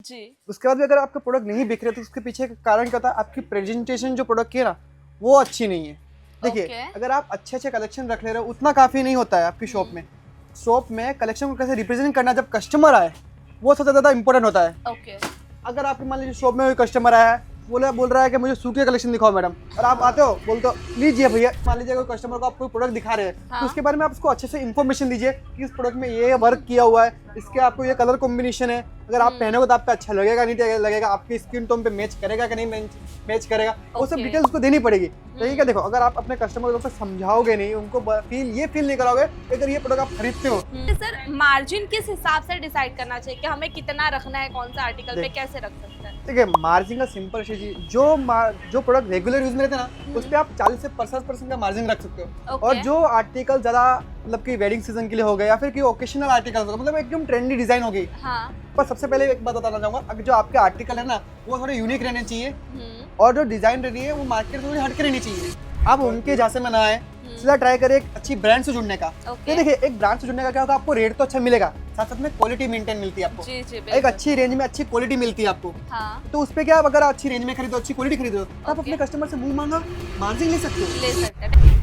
जी। उसके बाद भी अगर आपके प्रोडक्ट नहीं बिक रहे तो उसके पीछे का कारण क्या होता है, आपकी प्रेजेंटेशन जो प्रोडक्ट की है ना वो अच्छी नहीं है। देखिए Okay. अगर आप अच्छे अच्छे कलेक्शन रख ले रहे हो उतना काफ़ी नहीं होता है आपकी शॉप में। शॉप में कलेक्शन को कैसे रिप्रेजेंट करना जब कस्टमर आए वो सबसे ज़्यादा इंपॉर्टेंट होता है। ओके। अगर आपके मान लीजिए शॉप में कोई कस्टमर आया है बोल रहा है कि मुझे सूट के कलेक्शन दिखाओ मैडम, और आप आते हो बोलते हो लीजिए भैया। मान लीजिए कोई कस्टमर को आप कोई प्रोडक्ट दिखा रहे हैं हाँ। तो उसके बारे में आप उसको अच्छे से इन्फॉर्मेशन दीजिए कि इस प्रोडक्ट में ये वर्क किया हुआ है, इसके आपको ये कलर कॉम्बिनेशन है, अगर आप पहनोगे तो आपको अच्छा लगेगा नहीं लगेगा, आपकी स्किन टोन पे मैच करेगा कि नहीं मैच करेगा, वो सब Okay. डिटेल्स उसको देनी पड़ेगी। तो ये क्या देखो, अगर आप अपने कस्टमर को समझाओगे नहीं, उनको फील नहीं कराओगे अगर ये प्रोडक्ट आप खरीदते हो। सर मार्जिन किस हिसाब से डिसाइड करना चाहिए कि हमें कितना रखना है, कौन सा आर्टिकल पे कैसे रख सकते हैं? देखिए मार्जिन का सिंपल चीज है, जो प्रोडक्ट रेगुलर यूज में रहते हैं ना उस पे आप 40 से 50% का मार्जिन रख सकते हो। Okay. और जो आर्टिकल ज्यादा मतलब कि वेडिंग सीजन के लिए हो गया या फिर कोई ओकेशनल आर्टिकल होगा, मतलब एकदम ट्रेंडी डिजाइन हो गई। हाँ। पर सबसे पहले एक बात बताना चाहूंगा, अगर जो आपके आर्टिकल है ना वो थोड़े यूनिक रहने चाहिए हम्म। और जो डिजाइन रहनी है वो मार्केट से थोड़ी हटके रहनी चाहिए। आप उनके जैसे में ना आए, सीधा ट्राई करें एक अच्छी ब्रांड से जुड़ने का। Okay. तो देखिए एक ब्रांड से जुड़ने का क्या होगा, आपको रेट तो अच्छा मिलेगा, साथ साथ में क्वालिटी मेंटेन मिलती है आपको। जी जी एक बिल्कुल। अच्छी रेंज में अच्छी क्वालिटी मिलती है आपको। हाँ। तो उस पे क्या, अगर आप अच्छी रेंज में खरीदो, अच्छी क्वालिटी खरीदो तो आप Okay. अपने कस्टमर से मुंह मांगा मार्जिन ले सकते हो। ले सकते हैं।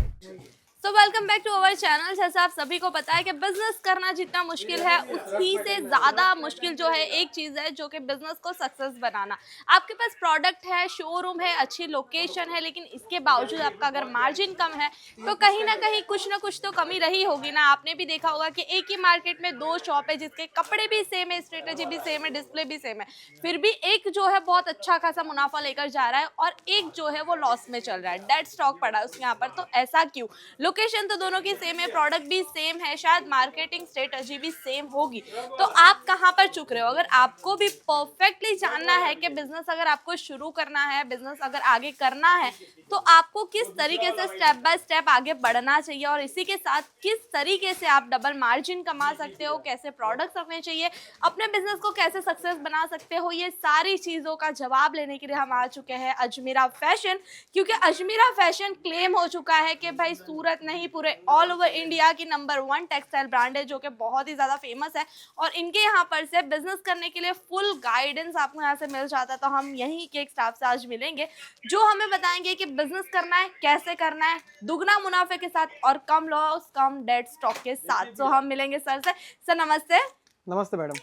तो welcome back to our channel. जैसा आप सभी को पता है कि बिजनेस करना जितना मुश्किल है उसी से ज़्यादा मुश्किल जो है एक चीज़ है जो कि बिजनेस को सक्सेस बनाना। आपके पास प्रोडक्ट है, शोरूम है, अच्छी लोकेशन है, लेकिन इसके बावजूद आपका अगर मार्जिन कम है तो कहीं ना कहीं कुछ ना कुछ तो कमी रही होगी ना। आपने भी देखा होगा कि एक ही मार्केट में दो शॉप है जिसके कपड़े भी सेम है, स्ट्रेटेजी भी सेम है, डिस्प्ले भी सेम है, फिर भी एक जो है बहुत अच्छा खासा मुनाफा लेकर जा रहा है और एक जो है वो लॉस में चल रहा है, डेड स्टॉक पड़ा है उसके यहाँ पर। तो ऐसा क्यों? लोकेशन तो दोनों की सेम है, प्रोडक्ट भी सेम है, शायद मार्केटिंग स्ट्रेटजी भी सेम होगी, तो आप कहाँ पर चुक रहे हो? अगर आपको भी परफेक्टली जानना है कि बिजनेस अगर आपको शुरू करना है, बिजनेस अगर आगे करना है, तो आपको किस तरीके से स्टेप बाय स्टेप आगे बढ़ना चाहिए और इसी के साथ किस तरीके से आप डबल मार्जिन कमा सकते हो, कैसे प्रोडक्ट्स रखने चाहिए, अपने बिजनेस को कैसे सक्सेस बना सकते हो, ये सारी चीज़ों का जवाब लेने के लिए हम आ चुके हैं अजमीरा फैशन। क्योंकि अजमीरा फैशन क्लेम हो चुका है कि भाई सूरत नहीं पूरे ऑल ओवर इंडिया की नंबर 1 टेक्सटाइल ब्रांड है जो कि बहुत ही ज़्यादा फेमस है और इनके यहाँ पर से बिजनेस करने के लिए फुल गाइडेंस आपको यहाँ से मिल जाता है। तो हम यहीं के एक स्टाफ से आज मिलेंगे जो हमें बताएंगे कि बिजनेस करना है, कैसे करना है, दुगना मुनाफे के साथ और कम लॉस कम डेड स्टॉक के साथ। तो हम मिलेंगे सर से। सर नमस्ते। नमस्ते मैडम।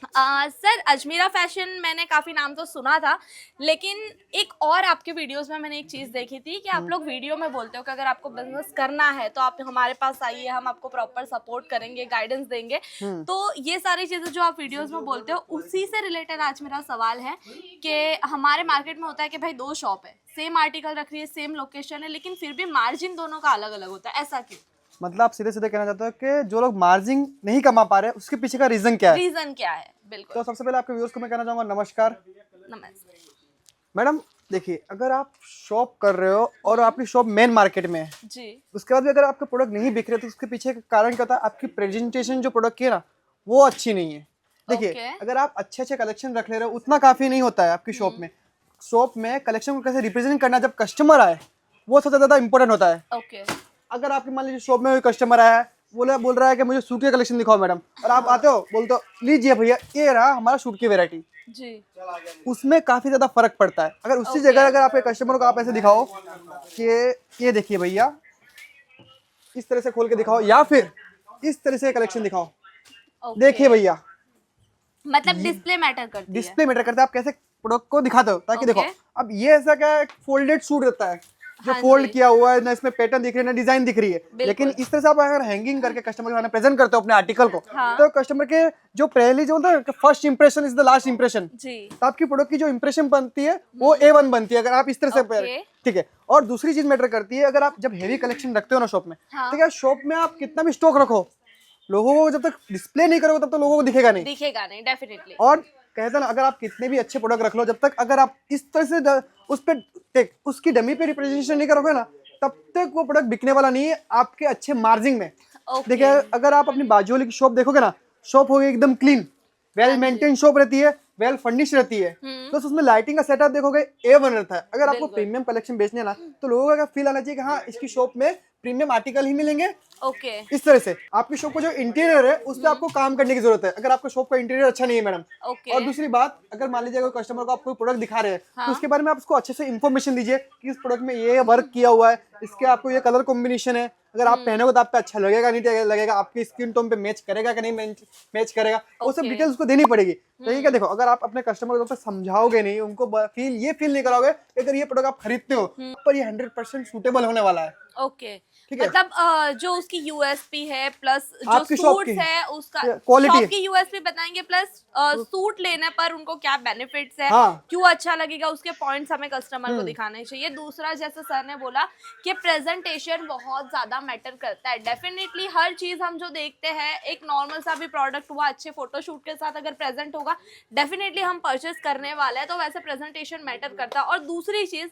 सर अजमीरा फैशन मैंने काफ़ी नाम तो सुना था, लेकिन एक और आपके वीडियोस में मैंने एक चीज़ देखी थी कि आप लोग वीडियो में बोलते हो कि अगर आपको बिजनेस करना है तो आप हमारे पास आइए, हम आपको प्रॉपर सपोर्ट करेंगे, गाइडेंस देंगे। तो ये सारी चीज़ें जो आप वीडियोस में बोलते हो उसी से रिलेटेड आज मेरा सवाल है कि हमारे मार्केट में होता है कि भाई दो शॉप है, सेम आर्टिकल रख रही है, सेम लोकेशन है, लेकिन फिर भी मार्जिन दोनों का अलग अलग होता है, ऐसा क्यों? मतलब आप सीधे सीधे कहना चाहते हो कि जो लोग मार्जिन नहीं कमा पा रहे उसके पीछे का रीजन क्या है? रीजन क्या है? बिल्कुल। तो सबसे पहले आपके व्यूअर्स को मैं कहना चाहूंगा नमस्कार। नमस्ते। मैडम देखिए अगर आप शॉप कर रहे हो और आपकी शॉप मेन मार्केट में है, जी। उसके बाद भी अगर आपके प्रोडक्ट नहीं बिक रहे तो उसके पीछे का कारण क्या होता है, आपकी प्रेजेंटेशन जो प्रोडक्ट की है ना वो अच्छी नहीं है। देखिए Okay. अगर आप अच्छे अच्छे कलेक्शन रख ले रहे हो उतना काफ़ी नहीं होता है आपकी शॉप में। शॉप में कलेक्शन को कैसे रिप्रेजेंट करना जब कस्टमर आए वो सबसे ज़्यादा इंपॉर्टेंट होता है। ओके। अगर आपके मान लीजिए शॉप में कोई कस्टमर आया है बोल रहा है कि मुझे सूट के कलेक्शन दिखाओ मैडम, और आप आते हो बोलते हो लीजिए भैया ये रहा हमारा सूट की वेरायटी, जी। उसमें काफ़ी ज़्यादा फर्क पड़ता है। अगर उसी जगह अगर आपके कस्टमर को आप ऐसे दिखाओ कि ये देखिए भैया इस तरह से खोल के दिखाओ या फिर इस तरह से कलेक्शन दिखाओ, Okay. देखिए भैया मतलब डिस्प्ले मैटर करती है। डिस्प्ले मैटर करता है, आप कैसे प्रोडक्ट को दिखाते हो ताकि Okay. देखो अब ये ऐसा क्या है, फोल्डेड सूट रहता है जो हाँ फोल्ड जी। किया हुआ है ना, इसमें पैटर्न दिख रही है ना डिजाइन दिख रही है, लेकिन इस तरह से आप अगर हैंगिंग करके कस्टमर के सामने प्रेजेंट करते हो अपने आर्टिकल को, हाँ। तो कस्टमर के जो पहली जो होता है first impression is the last impression, जी। तो आपकी प्रोडक्ट की जो इंप्रेशन बनती है वो A1 बनती है अगर आप इस तरह से Okay. ठीक है। और दूसरी चीज मैटर करती है, अगर आप जब हेवी कलेक्शन रखते हो ना शॉप में, हाँ। तो क्या शॉप में आप कितना भी स्टॉक रखो, लोगों को जब तक डिस्प्ले नहीं करोगे तब तक लोगों को दिखेगा नहीं। दिखेगा नहीं डेफिनेटली। और कहते हैं ना अगर आप कितने भी अच्छे प्रोडक्ट रख लो, जब तक अगर आप इस तरह से उस पे उसकी डमी पे रिप्रेजेंटेशन नहीं करोगे ना, तब तक वो प्रोडक्ट बिकने वाला नहीं है आपके अच्छे मार्जिन में। Okay. देखिए अगर आप अपनी बाजू वाली की शॉप देखोगे ना, शॉप होगी एकदम क्लीन, वेल मेंटेन शॉप रहती है, वेल फर्निश रहती है, प्लस उसमें लाइटिंग का सेटअप देखोगे A1 रहता है। अगर आपको बिल्कुल। प्रीमियम कलेक्शन बेचने है ना, तो लोगों का फील आना चाहिए कि हाँ इसकी शॉप में प्रीमियम आर्टिकल ही मिलेंगे। ओके। इस तरह से आपकी शॉप का जो इंटीरियर है उस पर आपको काम करने की जरूरत है, अगर आपका शॉप का इंटीरियर अच्छा नहीं है मैडम। ओके। और दूसरी बात, अगर मान लीजिए कोई कस्टमर को आप कोई प्रोडक्ट दिखा रहे हैं, हाँ। तो उसके बारे में आप उसको अच्छे से इन्फॉर्मेशन दीजिए कि इस प्रोडक्ट में ये वर्क किया हुआ है, इसके आपको ये कलर कॉम्बिनेशन है, अगर आप पहनोगे तो आप पे अच्छा लगेगा नहीं लगेगा, आपकी स्किन टोन पे मैच करेगा कि नहीं मैच करेगा, वो सब Okay. डिटेल्स उसको देनी पड़ेगी। तो ये क्या देखो, अगर आप अपने कस्टमर को समझाओगे नहीं, उनको फील नहीं कराओगे कि अगर ये प्रोडक्ट आप खरीदते हो पर ये 100% सूटेबल होने वाला है। ओके। ठीक है। मतलब जो उसकी यूएसपी है प्लस जो आपकी शॉप सूट्स की है उसका क्वालिटी शॉप की यूएसपी बताएंगे, प्लस सूट लेने पर उनको क्या बेनिफिट्स है, हाँ। क्यों अच्छा लगेगा, उसके पॉइंट्स हमें कस्टमर को दिखाने चाहिए। दूसरा, जैसे सर ने बोला कि प्रेजेंटेशन बहुत ज्यादा मैटर करता है। डेफिनेटली हर चीज हम जो देखते हैं, एक नॉर्मल सा भी प्रोडक्ट हुआ अच्छे फोटोशूट के साथ अगर प्रेजेंट होगा, डेफिनेटली हम परचेस करने वाले हैं, तो वैसे प्रेजेंटेशन मैटर करता है। और दूसरी चीज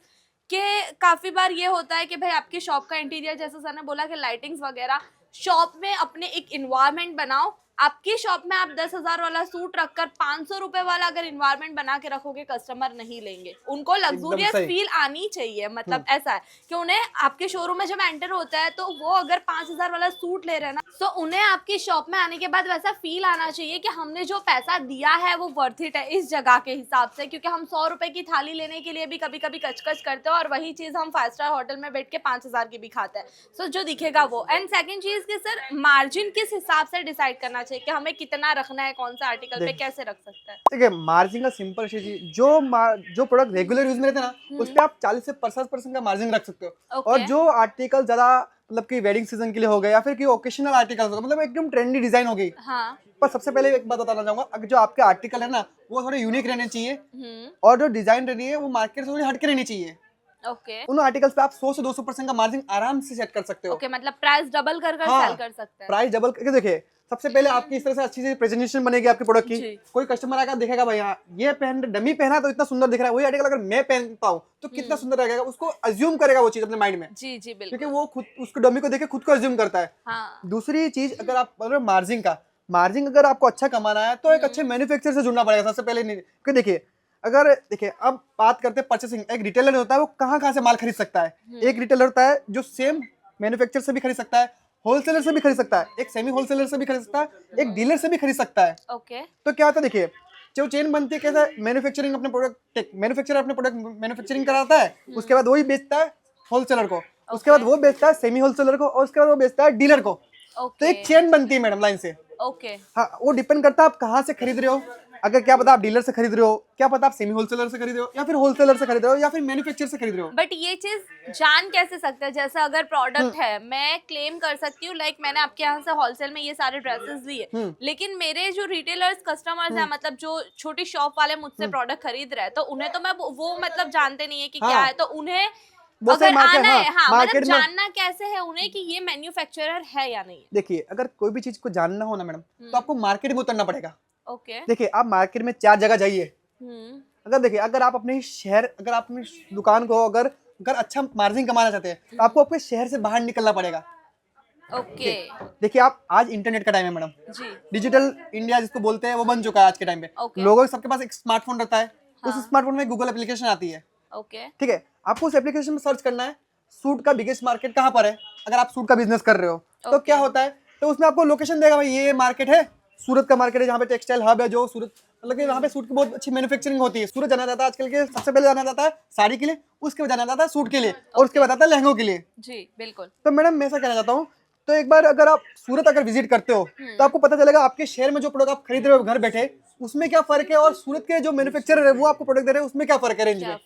कि काफी बार ये होता है कि भाई आपकी शॉप का इंटीरियर, जैसे सर ने बोला कि लाइटिंग्स वगैरह, शॉप में अपने एक इन्वायरमेंट बनाओ। आपकी शॉप में आप 10,000 वाला सूट रखकर 500 रुपए वाला अगर इन्वायरमेंट बना के रखोगे, कस्टमर नहीं लेंगे। उनको लग्जूरियस सही। फील आनी चाहिए। मतलब ऐसा है कि उन्हें आपके शोरूम में जब एंटर होता है तो वो अगर 5,000 वाला सूट ले रहे हैं ना, तो उन्हें आपकी शॉप में आने के बाद वैसा फील आना चाहिए कि हमने जो पैसा दिया है वो वर्थ इट है इस जगह के हिसाब से। क्योंकि हम 100 रुपए की थाली लेने के लिए भी कभी कभी कचकच करते हैं, और वही चीज हम 5 स्टार होटल में बैठ के 5,000 की भी खाते हैं। सो जो दिखेगा वो। एंड सेकंड चीज कि सर मार्जिन किस हिसाब से डिसाइड करना चाहिए कि हमें कितना रखना है, कौन सा आर्टिकल पे कैसे रख सकता है। ठीक है, मार्जिन का सिंपल चीज, जो प्रोडक्ट रेगुलर यूज में रहते हैं ना, उस पे आप 40 से 50% का मार्जिन रख सकते हो। Okay. और जो आर्टिकल ज्यादा मतलब कि वेडिंग सीजन के लिए हो गया या फिर कोई ओकेशनल आर्टिकल होगा, मतलब एकदम ट्रेंडी डिजाइन हो गई। हाँ। पर सबसे पहले एक बात बताना चाहूंगा, अगर जो आपके आर्टिकल है ना वो थोड़े यूनिक रहने चाहिए, हम्म। और जो डिजाइन रहनी है वो मार्केट से थोड़ी हटके रहनी चाहिए। ओके। उन आर्टिकल्स पे आप 100 से 200% का मार्जिन आराम से सेट कर सकते हो। ओके, मतलब प्राइस डबल कर हाँ, सेल कर सकते हैं। प्राइस डबल करके देखिए, सबसे पहले आपकी इस तरह से अच्छी सी प्रेजेंटेशन बनेगी आपके प्रोडक्ट की। जी। कोई कस्टमर आकर देखेगा भाई हाँ ये पहन डमी पहना तो इतना सुंदर दिख रहा है, वही आर्टिकल अगर मैं पहनता हूँ तो कितना सुंदर लगेगा, उसको अज्यूम करेगा वो चीज अपने माइंड में। जी जी बिल्कुल। क्योंकि वो खुद उसको डमी को देख के खुद को अज्यूम करता है। हाँ। दूसरी चीज, अगर आप मार्जिन अगर आपको अच्छा कमाना है तो एक अच्छे मैन्युफैक्चरर से जुड़ना पड़ेगा सबसे पहले। क्योंकि देखिए अब बात करते हैं परचेसिंग, एक रिटेलर होता है वो कहाँ से माल खरीद सकता है। एक रिटेलर होता है जो सेम मैन्युफैक्चरर से भी खरीद सकता है, होलसेलर से भी खरीद सकता है, एक सेमी होलसेलर से भी खरीद सकता है, एक डीलर से भी खरीद सकता है। ओके। तो क्या होता है, देखिए जो चेन बनती है कैसा, मैन्युफैक्चरिंग अपने प्रोडक्ट मैन्युफैक्चरिंग कराता है, उसके बाद वही बेचता है होलसेलर को, उसके बाद वो बेचता है सेमी होलसेलर को, और उसके बाद वो बेचता है डीलर को। तो एक चेन बनती है मैडम लाइन से। ओके। हाँ, वो डिपेंड करता है आप कहाँ से खरीद रहे हो। अगर क्या पता आप डीलर से खरीद रहे हो, क्या पता आप सेमी होलसेलर से खरीद रहे हो, या फिर होलसेलर से खरीद रहे हो, या फिर मैन्युफैक्चरर से खरीद रहे हो। बट ये चीज जान कैसे सकते हैं, जैसे अगर प्रोडक्ट है मैं क्लेम कर सकती हूँ, लाइक मैंने आपके यहाँ से होलसेल में ये सारे ड्रेसेस लिए, लेकिन मेरे जो रिटेलर्स कस्टमर्स हैं, मतलब जो छोटी शॉप वाले मुझसे प्रोडक्ट खरीद रहे हैं, तो उन्हें तो मैं वो मतलब जानते नहीं है कि क्या है, तो उन्हें अगर आना है, हाँ मतलब जानना कैसे है उन्हें कि ये मैन्युफैक्चरर है या नहीं है। देखिए अगर कोई भी चीज को जानना हो ना मैडम, तो आपको मार्केट में उतरना पड़ेगा। ओके। देखिए आप मार्केट में 4 जगह जाइए। अगर आप अपने शहर, अगर आप अपनी दुकान को अगर अच्छा मार्जिन कमाना चाहते हैं, तो आपको अपने शहर से बाहर निकलना पड़ेगा। ओके। देखिए आप, आज इंटरनेट का टाइम है मैडम जी। डिजिटल इंडिया जिसको बोलते हैं वो बन चुका है आज के टाइम पे। Okay. लोगों के सबके पास एक स्मार्टफोन रहता है। हाँ. उस स्मार्टफोन में गूगल एप्लीकेशन आती है। ओके। ठीक है, आपको उस एप्लीकेशन में सर्च करना है सूट का बिगेस्ट मार्केट कहाँ पर है। अगर आप सूट का बिजनेस कर रहे हो तो क्या होता है, तो उसमें आपको लोकेशन देगा, भाई ये मार्केट है, सूरत का मार्केट है जहाँ पे टेक्सटाइल हब है, जो सूरत मतलब कि वहाँ पे सूट की बहुत अच्छी मैन्युफैक्चरिंग होती है। सूरत जाना जाता है आजकल के, सबसे पहले जाना जाता है साड़ी के लिए, उसके बाद जाना जाता है सूट के लिए, और उसके बाद आता है लहंगों के लिए। जी बिल्कुल। तो मैडम मैं ऐसा कहना चाहता हूँ, तो एक बार अगर आप सूरत अगर विजिट करते हो तो आपको पता चलेगा आपके शहर में जो प्रोडक्ट आप खरीद रहे हो घर बैठे, उसमें क्या फर्क है, और सूरत के जो मैन्युफैक्चरर है वो आपको प्रोडक्ट दे रहे हैं उसमें क्या फर्क है रेंज में,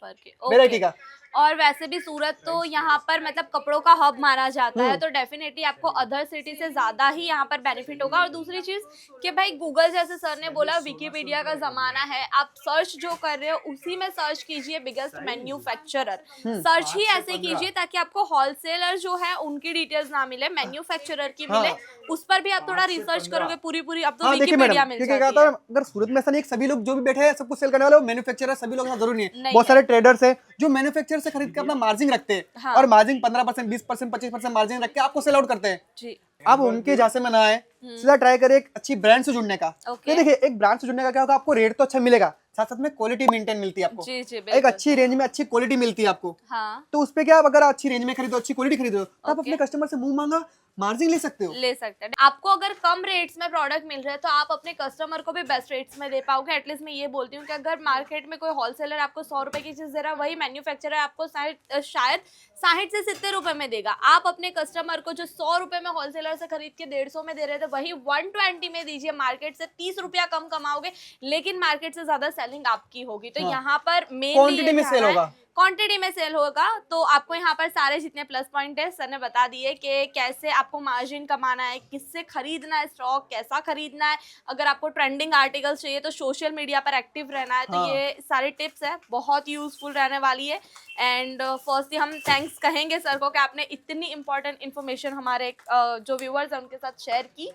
वेराइटी का। और वैसे भी सूरत तो यहाँ पर मतलब कपड़ों का हब माना जाता है, तो डेफिनेटली आपको अदर सिटी से ज्यादा ही यहाँ पर बेनिफिट होगा। और दूसरी चीज कि भाई गूगल, जैसे सर ने बोला, विकिपीडिया का जमाना है, आप सर्च जो कर रहे हो उसी में सर्च कीजिए बिगेस्ट मैन्युफैक्चरर, सर्च ही ऐसे कीजिए ताकि आपको होलसेलर जो है उनकी डिटेल्स ना मिले, मैन्युफैक्चरर की मिले। उस पर भी आप थोड़ा रिसर्च करोगे पूरी, अब तो विकिपीडिया मिल जाती है। अगर सूरत में ऐसा नहीं, सभी लोग जो भी बैठे हैं सब कुछ सेल करने वाले मैन्युफैक्चरर, सभी लोग जरूरी नहीं है। बहुत सारे ट्रेडर्स है जो मैन्युफैक्चरर से खरीद के अपना मार्जिन रखते हैं, हाँ। और मार्जिन 15%, 20%, 25% मार्जिन रख के आपको सेल आउट करते हैं जी। आप उनके जैसे में ना आए, सीधा ट्राई करें एक अच्छी ब्रांड से जुड़ने का। Okay. देखिए एक ब्रांड से जुड़ने का क्या होगा, आपको रेट तो अच्छा मिलेगा, साथ साथ में क्वालिटी मेंटेन मिलती है आपको। जी जी एक बिल्कुल। अच्छी रेंज में अच्छी क्वालिटी मिलती है आपको। हाँ तो उस पे क्या, आप अगर अच्छी रेंज में खरीदो, अच्छी क्वालिटी खरीदो, तो आप ओके अपने कस्टमर से मुंह मांगा मार्जिन ले सकते हो। ले सकते हैं। आपको अगर कम रेट्स में प्रोडक्ट मिल रहा है तो आप अपने कस्टमर को भी बेस्ट रेट्स में दे पाओगे। एटलीस्ट मैं ये बोलती हूँ कि अगर मार्केट में कोई होलसेलर आपको 100 रुपए की चीज दे रहा है, वही मैन्युफैक्चरर आपको शायद 60 से 70 रुपए में देगा। आप अपने कस्टमर को जो 100 रुपए में होलसेलर से खरीद के 150 में दे रहे थे, वही 120 में दीजिए। मार्केट से 30 रुपया कम कमाओगे, लेकिन मार्केट से ज्यादा सेलिंग आपकी होगी। तो हाँ। यहाँ पर मेनली क्वांटिटी में सेल होगा। क्वांटिटी में सेल होगा। तो आपको यहाँ पर सारे जितने प्लस पॉइंट है सर ने बता दिए कि कैसे आपको मार्जिन कमाना है, किससे खरीदना है स्टॉक, कैसा खरीदना है। अगर आपको ट्रेंडिंग आर्टिकल्स चाहिए तो सोशल मीडिया पर एक्टिव रहना है। तो हाँ। ये सारी टिप्स है, बहुत यूजफुल रहने वाली है। एंड फर्स्टली हम थैंक्स कहेंगे सर को कि आपने इतनी इंपॉर्टेंट इन्फॉर्मेशन हमारे जो व्यूअर्स हैं उनके साथ शेयर की।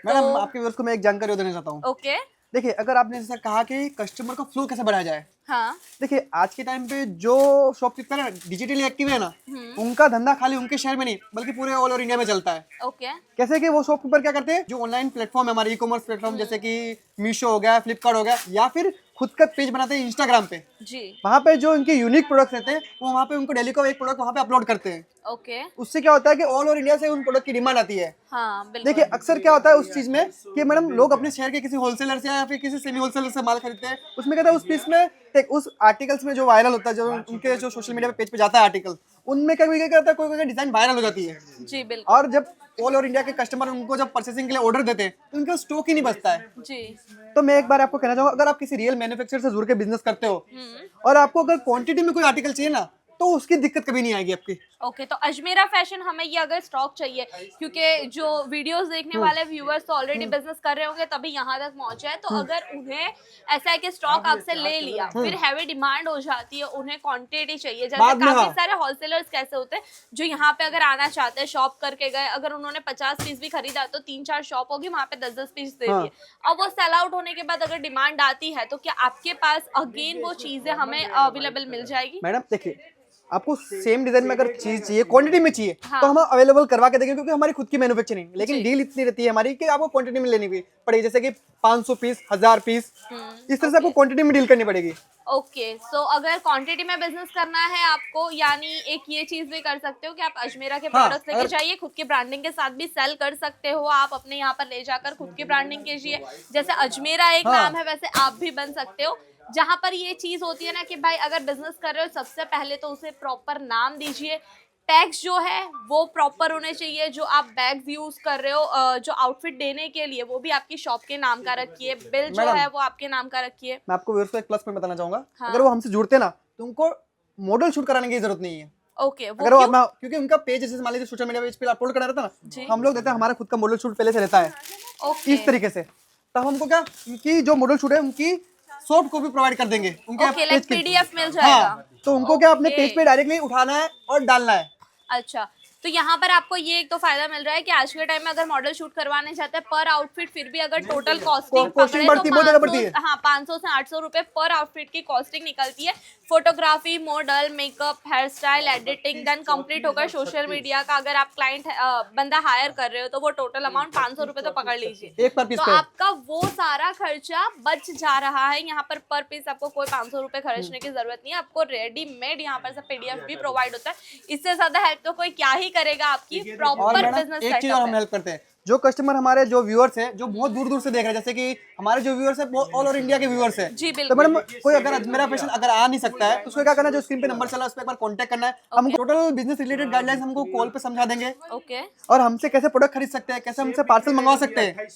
मैडम तो आपके व्यूअर्स को मैं एक जानकारी और देना चाहता हूँ। ओके देखिए, अगर आपने जैसा कहा कि कस्टमर का फ्लो कैसे बढ़ाया जाए, हाँ देखिए आज के टाइम पे जो शॉपकीपर है डिजिटली एक्टिव है ना, हम्म उनका धंधा खाली उनके शहर में नहीं बल्कि पूरे ऑल ओवर इंडिया में चलता है। ओके कैसे कि वो शॉपकीपर क्या करते हैं, जो ऑनलाइन प्लेटफॉर्म है हमारे ई कॉमर्स प्लेटफॉर्म जैसे कि मीशो हो गया, फ्लिपकार्ट हो गया, या फिर खुद का पेज बनाते हैं इंस्टाग्राम पे। जी वहाँ पे जो इनके यूनिक प्रोडक्ट्स रहते हैं वो वहाँ पे उनको डेली को एक प्रोडक्ट वहाँ पे अपलोड करते हैं। ओके उससे क्या होता है कि ऑल ओवर इंडिया से उन प्रोडक्ट की डिमांड आती है। हाँ बिल्कुल देखिए अक्सर क्या होता है उस चीज में कि मैडम लोग अपने शहर के किसी होलसेलर से या फिर किसी सेमी होलसेलर से माल खरीदते हैं। उसमें कहता है उस पीस में देख, उस आर्टिकल्स में जो वायरल होता है, जो उनके जो सोशल मीडिया पे पेज पे जाता है आर्टिकल, उनमें कभी क्या करता है, कोई कोई डिजाइन वायरल हो जाती है। जी बिल्कुल और जब ऑल ओवर इंडिया के कस्टमर उनको जब परचेसिंग के लिए ऑर्डर देते हैं तो उनका स्टॉक ही नहीं बचता है। जी तो मैं एक बार आपको कहना चाहूंगा, अगर आप किसी रियल मैन्युफैक्चरर से जुड़ के बिजनेस करते हो हम्म और आपको अगर क्वांटिटी में कोई आर्टिकल चाहिए ना, तो उसकी दिक्कत कभी नहीं आएगी आपकी। ओके तो अजमेरा फैशन हमें ये अगर स्टॉक चाहिए, क्योंकि जो वीडियोस देखने वाले व्यूअर्स तो ऑलरेडी बिजनेस कर रहे होंगे तभी यहाँ तक पहुंचे हैं। तो अगर उन्हें ऐसा है कि स्टॉक आपसे ले लिया, फिर हैवी डिमांड हो जाती है, उन्हें क्वांटिटी चाहिए। जैसे बाद में काफी हाँ। सारे होलसेलर्स कैसे होते हैं जो यहाँ पे अगर आना चाहते हैं, शॉप करके गए, अगर उन्होंने 50 पीस भी खरीदा तो 3-4 शॉप होगी, वहाँ पे 10-10 पीस दे हाँ। दिए। अब वो सेल आउट होने के बाद अगर डिमांड आती है तो क्या आपके पास अगेन वो चीजें हमें अवेलेबल मिल जाएगी? मैडम देखिए, आपको सेम डिजाइन में अगर चीज चाहिए, क्वांटिटी में चाहिए, हाँ। तो हम अवेलेबल करवा के देंगे, क्योंकि हमारी खुद की मैन्युफैक्चरिंग। लेकिन जी। डील इतनी रहती है हमारी कि आपको क्वांटिटी में लेनी पड़ेगी, जैसे कि 500 पीस, 1000 पीस, इस तरह से आपको क्वांटिटी में डील करनी पड़ेगी। ओके सो अगर क्वांटिटी में बिजनेस करना है आपको, यानी एक ये चीज भी कर सकते हो कि आप अजमेरा के हाँ, प्रोडक्ट्स लेके अगर- जाइए, खुद की ब्रांडिंग के साथ भी सेल कर सकते हो। आप अपने यहाँ पर ले जाकर खुद की ब्रांडिंग कीजिए। जैसे अजमेरा एक हाँ। नाम है, वैसे आप भी बन सकते हो। जहां पर ये चीज होती है ना कि भाई अगर बिजनेस कर रहे हो, सबसे पहले तो उसे प्रॉपर नाम दीजिए। टैग्स जो है वो प्रॉपर होने चाहिए। जो आप बैग्स यूज कर रहे हो, जो आउटफिट देने के लिए, वो भी आपकी शॉप के नाम का रखिए। बिल जो मैडम, है वो आपके नाम का रखिए। मैं आपको व्यूअर्स को एक प्लस पॉइंट बताना चाहूंगा। हाँ। अगर वो हमसे जुड़ते हैं ना, तो उनको मॉडल शूट कराने की जरूरत नहीं है। ओके वो अगर वो क्यों? अपना, क्योंकि उनका पेज जैसे मान लीजिए सोशल मीडिया पेज पे अपलोड करना रहता है जी। ना, हम लोग देते हैं, हमारा खुद का मॉडल शूट पहले से रहता है ओके इस तरीके से। तब हमको क्या, उनकी जो मॉडल शूट है उनकी सॉफ्ट कॉपी प्रोवाइड कर देंगे उनके ओके लाइक पेज की। पीडीएफ मिल जाएगा। हाँ, तो उनको क्या अपने ओके। पेज पे डायरेक्टली उठाना है और डालना है। अच्छा तो यहाँ पर आपको ये एक तो फायदा मिल रहा है कि आज के टाइम में अगर मॉडल शूट करवाने जाते हैं पर आउटफिट, फिर भी अगर टोटल कॉस्टिंग कॉस्टिंग पकड़े बढ़ती तो है, बहुत ज्यादा बढ़ती है। 500 हाँ 500 से 800 रुपए पर आउटफिट की कॉस्टिंग निकलती है। Photography, model, makeup, hair style, editing, then complete होकर सोशल मीडिया का अगर आप क्लाइंट बंदा हायर कर रहे हो तो वो टोटल अमाउंट 500 रुपए तो पकड़ लीजिए। एक पर पीस तो पे। आपका वो सारा खर्चा बच जा रहा है। यहाँ पर पीस आपको कोई 500 रुपए खर्चने की जरूरत नहीं है। आपको रेडीमेड यहाँ पर से पीडीएफ भी प्रोवाइड होता है। इससे ज्यादा हेल्प तो कोई क्या ही करेगा आपकी। और प्रॉपर मैडम बिजनेस एक चीज और हम हेल्प करते हैं, जो कस्टमर हमारे जो व्यूअर्स हैं जो बहुत दूर दूर से देख रहे हैं, जैसे कि हमारे जो व्यूअर्स हैं ऑल ओवर इंडिया के व्यूअर्स हैं। जी तो बिल्कुल। मैडम कोई अगर अजमेरा फैशन अगर आ नहीं सकता है तो उसको क्या करना है, जो स्क्रीन पे नंबर चला है उस पर एक बार कांटेक्ट करना है। हम टोटल बिजनेस रिलेटेड गाइडलाइंस हमको कॉल पे समझा देंगे, ओके और हमसे कैसे प्रोडक्ट खरीद सकते हैं, कैसे हमसे पार्सल मंगवा सकते हैं,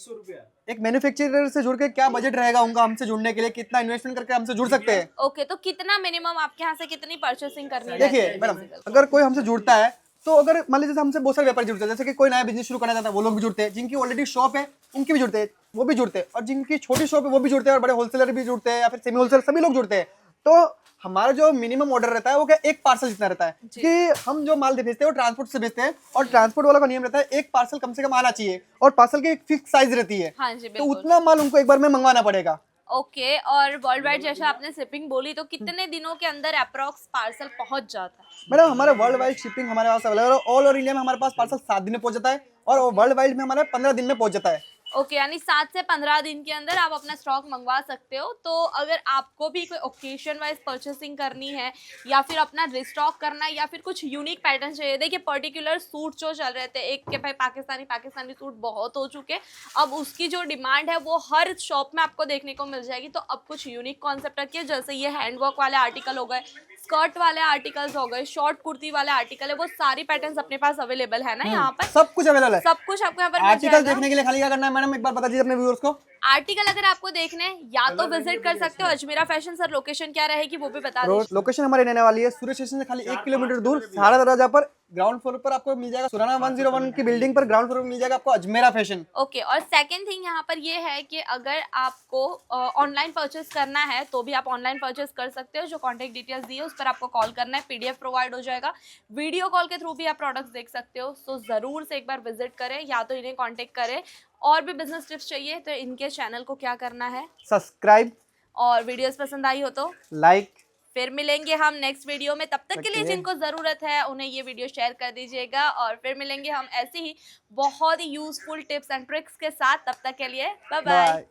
एक मैन्युफैक्चरर से जुड़ के क्या बजट रहेगा उनका हमसे जुड़ने के लिए, कितना इन्वेस्टमेंट करके हमसे जुड़ सकते हैं। ओके तो कितना मिनिमम आपके यहाँ से कितनी परचेसिंग करनी है? देखिए मैडम, अगर कोई हमसे जुड़ता है तो अगर मान लीजिए हमसे बहुत सारे व्यापारी जुड़ते हैं, जैसे कि कोई नया बिजनेस शुरू करना चाहता है वो लोग भी जुड़ते हैं, जिनकी ऑलरेडी शॉप है उनकी भी जुड़ते हैं, वो भी जुड़ते हैं, और जिनकी छोटी शॉप है वो भी जुड़ते हैं, और बड़े होलसेलर भी जुड़ते हैं या फिर सेमी होलसेलर, सभी लोग जुड़ते हैं। तो हमारा जो मिनिमम ऑर्डर रहता है वो क्या, एक पार्सल जितना रहता है कि हम जो माल भेजते हैं वो ट्रांसपोर्ट से भेजते हैं, और ट्रांसपोर्ट वाला का नियम रहता है एक पार्सल कम से कम आना चाहिए, और पार्सल की एक फिक्स साइज रहती है। हाँ जी तो बिल्कुल। उतना माल उनको एक बार में मंगवाना पड़ेगा। ओके और वर्ल्ड वाइड जैसे आपने शिपिंग बोली, तो कितने दिनों के अंदर अप्रॉक्स पार्सल पहुंच जाता है? मैडम हमारे वर्ल्ड वाइड शिपिंग हमारे पास अवेलेबल है। ऑल ओवर इंडिया में हमारे पास पार्सल 7 दिन में पहुंच जाता है, और वर्ल्ड वाइड में हमारे 15 दिन में पहुंच जाता है। ओके, यानी 7 से 15 दिन के अंदर आप अपना स्टॉक मंगवा सकते हो। तो अगर आपको भी कोई ओकेशन वाइज परचेसिंग करनी है या फिर अपना रिस्टॉक करना है या फिर कुछ यूनिक पैटर्न चाहिए, देखिए पर्टिकुलर सूट जो चल रहे थे, एक के भाई पाकिस्तानी पाकिस्तानी सूट बहुत हो चुके, अब उसकी जो डिमांड है वो हर शॉप में आपको देखने को मिल जाएगी। तो अब कुछ यूनिक कॉन्सेप्ट रखिए, जैसे ये हैंडवर्क वाले आर्टिकल हो गए, स्कर्ट वाले आर्टिकल्स हो गए, शॉर्ट कुर्ती वाले आर्टिकल है, वो सारी पैटर्न्स अपने पास अवेलेबल है ना यहाँ पर। सब कुछ अवेलेबल है। सब कुछ आपको यहाँ पर मिल आर्टिकल जाएगा। देखने के लिए खाली क्या करना है मैडम, एक बार बता दीजिए अपने व्यूअर्स को। आर्टिकल अगर आपको देखने हैं या तो विजिट कर सकते हो अजमेरा फैशन। सर लोकेशन क्या रहेगी वो भी बता दीजिए। लोकेशन हमारी रहने वाली है सूर्य स्टेशन से खाली 1 किलोमीटर दूर सहारा दरवाजा पर ग्राउंड फ्लोर पर आपको मिल जाएगा। सुराना 101 की बिल्डिंग पर ग्राउंड फ्लोर में मिल जाएगा आपको अजमेरा फैशन। ओके, और सेकंड थिंग यहाँ पर ये है कि अगर आपको ऑनलाइन परचेस करना है तो भी आप ऑनलाइन परचेस कर सकते हो। जो कॉन्टैक्ट डिटेल्स दी है उस पर आपको कॉल करना है, पीडीएफ प्रोवाइड हो जाएगा, वीडियो कॉल के थ्रू भी आप प्रोडक्ट्स देख सकते हो। सो ज़रूर से एक बार विजिट करें या तो इन्हें कॉन्टेक्ट करें। और भी बिजनेस टिप्स चाहिए तो इनके चैनल को क्या करना है, सब्सक्राइब, और वीडियोस पसंद आई हो तो लाइक। फिर मिलेंगे हम नेक्स्ट वीडियो में। तब तक के लिए जिनको ज़रूरत है उन्हें ये वीडियो शेयर कर दीजिएगा, और फिर मिलेंगे हम ऐसे ही बहुत ही यूजफुल टिप्स एंड ट्रिक्स के साथ। तब तक के लिए बाय बाय।